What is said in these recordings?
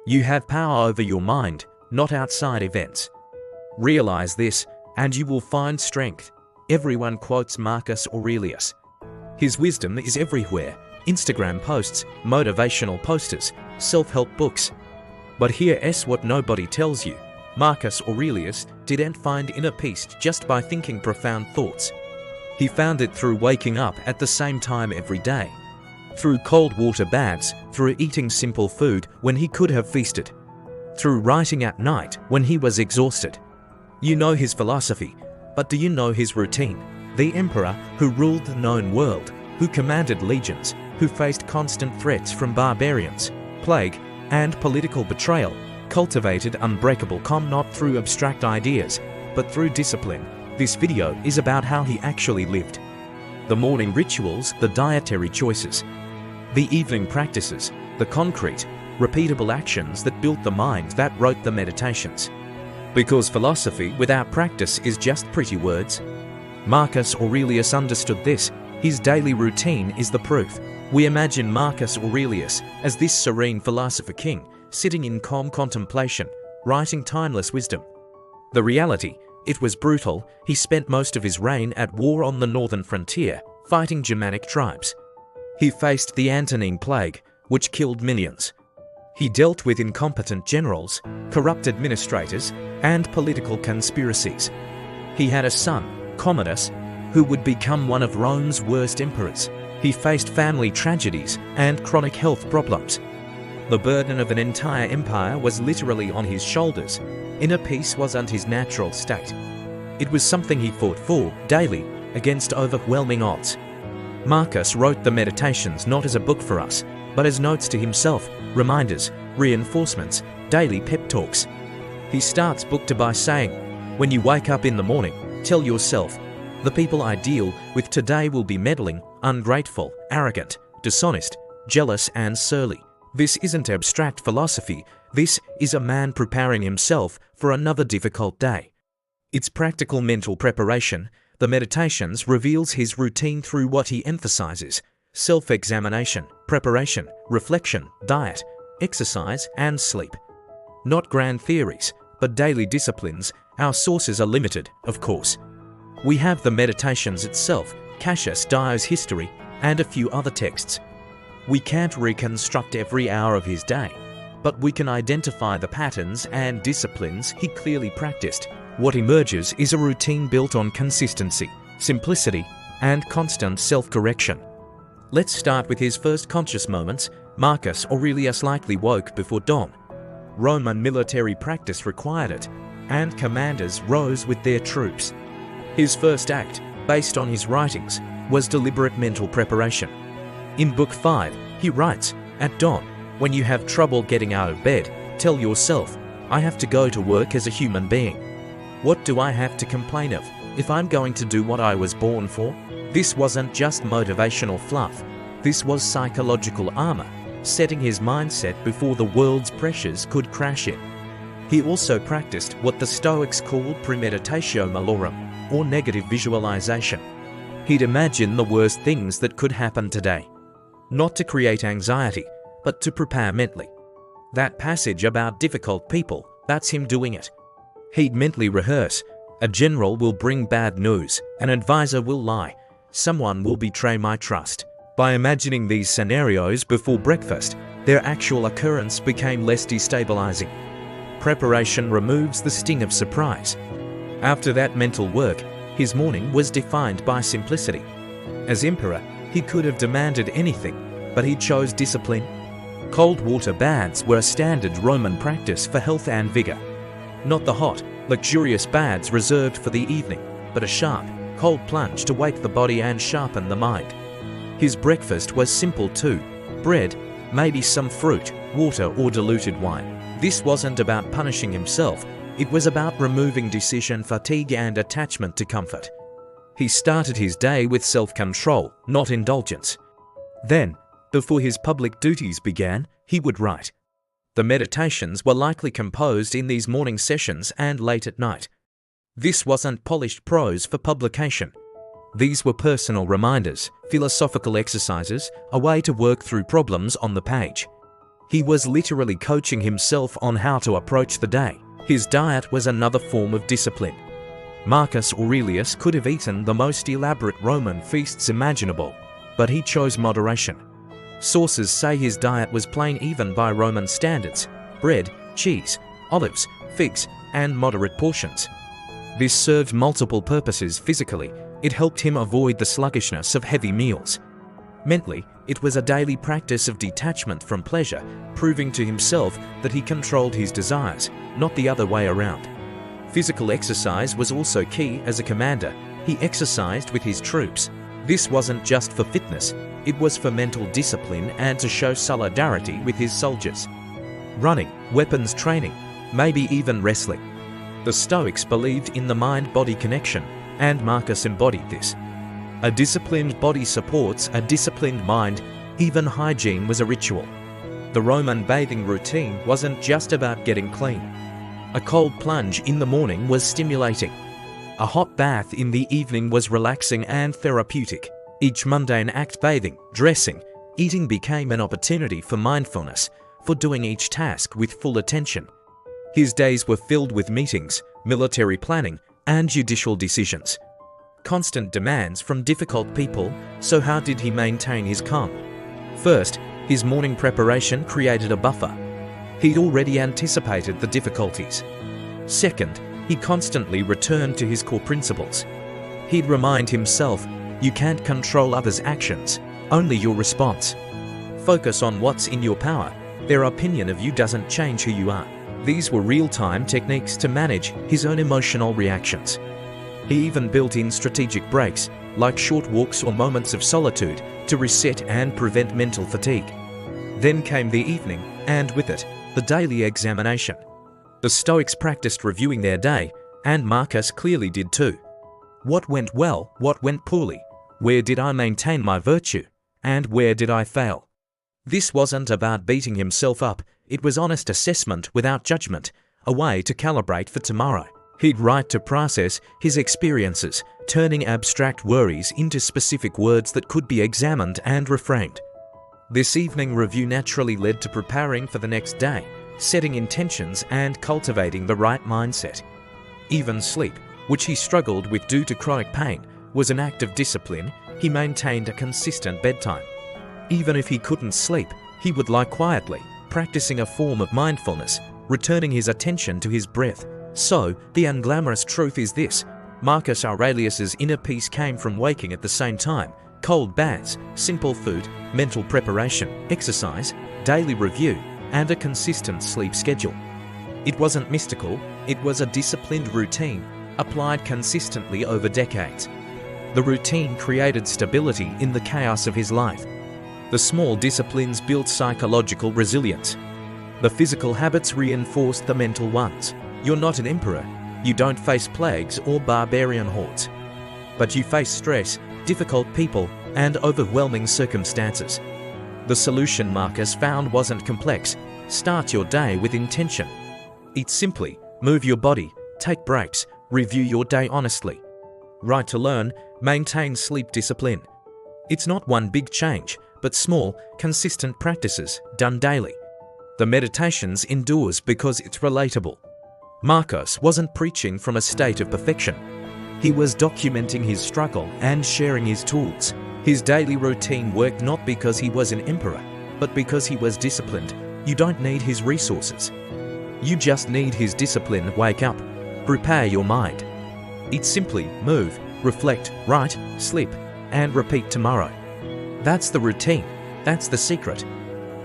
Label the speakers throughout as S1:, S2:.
S1: You have power over your mind, not outside events. Realize this, and you will find strength. Everyone quotes Marcus Aurelius. His wisdom is everywhere: Instagram posts, motivational posters, self-help books. But here's what nobody tells you. Marcus Aurelius didn't find inner peace just by thinking profound thoughts. He found it through waking up at the same time every day, through cold water baths, through eating simple food when he could have feasted, through writing at night when he was exhausted. You know his philosophy, but do you know his routine? The emperor who ruled the known world, who commanded legions, who faced constant threats from barbarians, plague, and political betrayal, cultivated unbreakable calm not through abstract ideas, but through discipline. This video is about how he actually lived. The morning rituals, the dietary choices, the evening practices, the concrete, repeatable actions that built the mind that wrote the meditations. Because philosophy without practice is just pretty words. Marcus Aurelius understood this. His daily routine is the proof. We imagine Marcus Aurelius as this serene philosopher king, sitting in calm contemplation, writing timeless wisdom. The reality, it was brutal. He spent most of his reign at war on the northern frontier, fighting Germanic tribes. He faced the Antonine Plague, which killed millions. He dealt with incompetent generals, corrupt administrators, and political conspiracies. He had a son, Commodus, who would become one of Rome's worst emperors. He faced family tragedies and chronic health problems. The burden of an entire empire was literally on his shoulders. Inner peace wasn't his natural state. It was something he fought for daily against overwhelming odds. Marcus wrote the Meditations not as a book for us, but as notes to himself, reminders, reinforcements, daily pep talks. He starts book 2 by saying, "When you wake up in the morning, tell yourself, the people I deal with today will be meddling, ungrateful, arrogant, dishonest, jealous, and surly." This isn't abstract philosophy. This is a man preparing himself for another difficult day. It's practical mental preparation. The Meditations reveals his routine through what he emphasizes: self-examination, preparation, reflection, diet, exercise, and sleep. Not grand theories, but daily disciplines. Our sources are limited, of course. We have the Meditations itself, Cassius Dio's history, and a few other texts. We can't reconstruct every hour of his day, but we can identify the patterns and disciplines he clearly practiced. What emerges is a routine built on consistency, simplicity, and constant self-correction. Let's start with his first conscious moments. Marcus Aurelius likely woke before dawn. Roman military practice required it, and commanders rose with their troops. His first act, based on his writings, was deliberate mental preparation. In Book 5, he writes, "At dawn, when you have trouble getting out of bed, tell yourself, I have to go to work as a human being. What do I have to complain of if I'm going to do what I was born for?" This wasn't just motivational fluff. This was psychological armor, setting his mindset before the world's pressures could crash in. He also practiced what the Stoics called premeditatio malorum, or negative visualization. He'd imagine the worst things that could happen today. Not to create anxiety, but to prepare mentally. That passage about difficult people, that's him doing it. He'd mentally rehearse. A general will bring bad news, an advisor will lie, someone will betray my trust. By imagining these scenarios before breakfast, their actual occurrence became less destabilizing. Preparation removes the sting of surprise. After that mental work, his morning was defined by simplicity. As emperor, he could have demanded anything, but he chose discipline. Cold water baths were a standard Roman practice for health and vigor. Not the hot, luxurious baths reserved for the evening, but a sharp, cold plunge to wake the body and sharpen the mind. His breakfast was simple too: bread, maybe some fruit, water, or diluted wine. This wasn't about punishing himself. It was about removing decision fatigue and attachment to comfort. He started his day with self-control, not indulgence. Then, before his public duties began, he would write. The Meditations were likely composed in these morning sessions and late at night. This wasn't polished prose for publication. These were personal reminders, philosophical exercises, a way to work through problems on the page. He was literally coaching himself on how to approach the day. His diet was another form of discipline. Marcus Aurelius could have eaten the most elaborate Roman feasts imaginable, but he chose moderation. Sources say his diet was plain even by Roman standards: bread, cheese, olives, figs, and moderate portions. This served multiple purposes. Physically, it helped him avoid the sluggishness of heavy meals. Mentally, it was a daily practice of detachment from pleasure, proving to himself that he controlled his desires, not the other way around. Physical exercise was also key. As a commander, he exercised with his troops. This wasn't just for fitness, it was for mental discipline and to show solidarity with his soldiers. Running, weapons training, maybe even wrestling. The Stoics believed in the mind-body connection, and Marcus embodied this. A disciplined body supports a disciplined mind. Even hygiene was a ritual. The Roman bathing routine wasn't just about getting clean. A cold plunge in the morning was stimulating. A hot bath in the evening was relaxing and therapeutic. Each mundane act, bathing, dressing, eating, became an opportunity for mindfulness, for doing each task with full attention. His days were filled with meetings, military planning, and judicial decisions. Constant demands from difficult people, so how did he maintain his calm? First, his morning preparation created a buffer. He'd already anticipated the difficulties. Second, he constantly returned to his core principles. He'd remind himself, you can't control others' actions, only your response. Focus on what's in your power. Their opinion of you doesn't change who you are. These were real-time techniques to manage his own emotional reactions. He even built in strategic breaks, like short walks or moments of solitude, to reset and prevent mental fatigue. Then came the evening, and with it, the daily examination. The Stoics practiced reviewing their day, and Marcus clearly did too. What went well? What went poorly? Where did I maintain my virtue? And where did I fail? This wasn't about beating himself up, it was honest assessment without judgment, a way to calibrate for tomorrow. He'd write to process his experiences, turning abstract worries into specific words that could be examined and reframed. This evening review naturally led to preparing for the next day, setting intentions and cultivating the right mindset. Even sleep, which he struggled with due to chronic pain, was an act of discipline. He maintained a consistent bedtime. Even if he couldn't sleep, he would lie quietly, practicing a form of mindfulness, returning his attention to his breath. So, the unglamorous truth is this: Marcus Aurelius's inner peace came from waking at the same time, cold baths, simple food, mental preparation, exercise, daily review, and a consistent sleep schedule. It wasn't mystical, it was a disciplined routine, applied consistently over decades. The routine created stability in the chaos of his life. The small disciplines built psychological resilience. The physical habits reinforced the mental ones. You're not an emperor. You don't face plagues or barbarian hordes. But you face stress, difficult people, and overwhelming circumstances. The solution Marcus found wasn't complex. Start your day with intention. Eat simply, move your body, take breaks, review your day honestly. Write to learn, maintain sleep discipline. It's not one big change, but small, consistent practices done daily. The meditations endures because it's relatable. Marcus wasn't preaching from a state of perfection. He was documenting his struggle and sharing his tools. His daily routine worked not because he was an emperor, but because he was disciplined. You don't need his resources. You just need his discipline. Wake up, prepare your mind. Eat simply, move, reflect, write, sleep, and repeat tomorrow. That's the routine. That's the secret.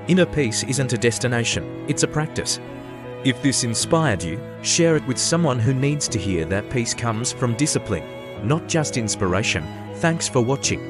S1: Inner peace isn't a destination, it's a practice. If this inspired you, share it with someone who needs to hear that peace comes from discipline, not just inspiration. Thanks for watching.